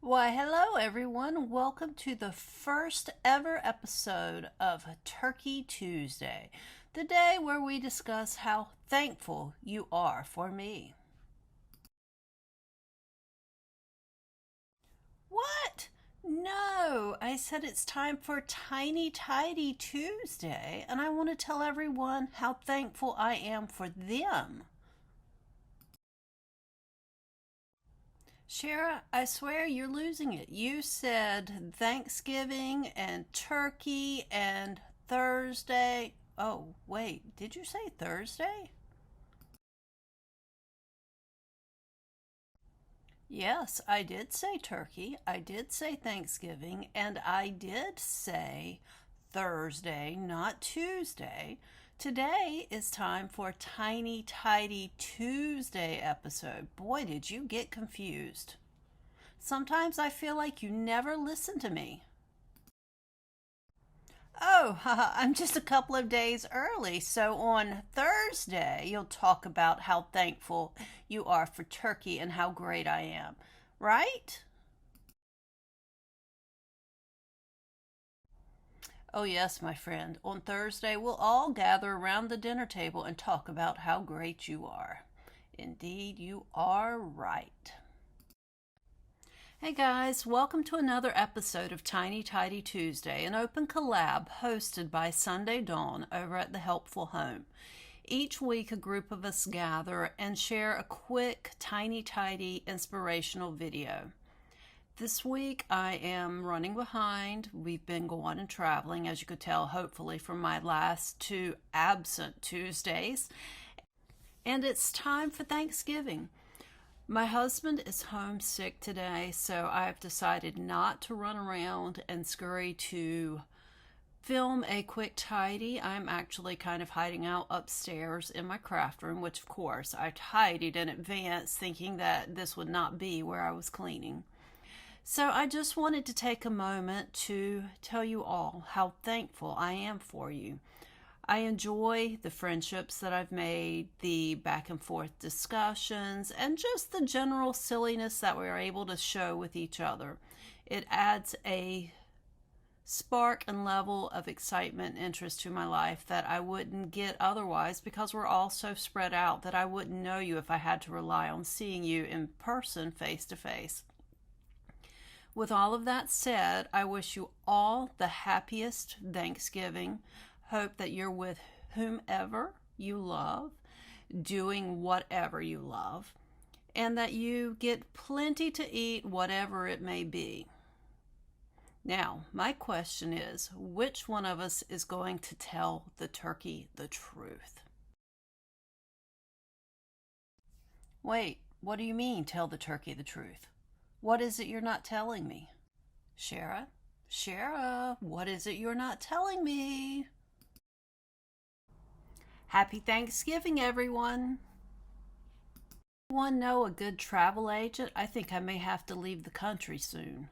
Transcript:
Why, hello everyone. Welcome to the first ever episode of Turkey Tuesday, the day where we discuss how thankful you are for me. What? No, I said it's time for Tiny Tidy Tuesday, and I want to tell everyone how thankful I am for them. Shara, I swear you're losing it. You said Thanksgiving and turkey and Thursday. Oh, wait, did you say Thursday? Yes, I did say turkey. I did say Thanksgiving, and I did say Thursday, not Tuesday. Today is time for Tiny Tidy Tuesday episode. Boy, did you get confused. Sometimes I feel like you never listen to me. Oh, haha, I'm just a couple of days early. So on Thursday, you'll talk about how thankful you are for turkey and how great I am, right? Oh, yes, my friend. On Thursday, we'll all gather around the dinner table and talk about how great you are. Indeed, you are right. Hey guys, welcome to another episode of Tiny Tidy Tuesday, an open collab hosted by Sunday Dawn over at the Helpful Home. Each week, a group of us gather and share a quick, tiny, tidy, inspirational video. This week, I am running behind. We've been going and traveling, as you could tell, hopefully, from my last two absent Tuesdays. And it's time for Thanksgiving. My husband is homesick today, so I've decided not to run around and scurry to film a quick tidy. I'm actually kind of hiding out upstairs in my craft room, which of course I tidied in advance thinking that this would not be where I was cleaning. So I just wanted to take a moment to tell you all how thankful I am for you. I enjoy the friendships that I've made, the back and forth discussions, and just the general silliness that we're able to show with each other. It adds a spark and level of excitement and interest to my life that I wouldn't get otherwise because we're all so spread out that I wouldn't know you if I had to rely on seeing you in person face to face. With all of that said, I wish you all the happiest Thanksgiving. Hope that you're with whomever you love, doing whatever you love, and that you get plenty to eat, whatever it may be. Now, my question is, which one of us is going to tell the turkey the truth? Wait, what do you mean, tell the turkey the truth? What is it you're not telling me? Shara? Shara, what is it you're not telling me? Happy Thanksgiving, everyone. Anyone know a good travel agent? I think I may have to leave the country soon.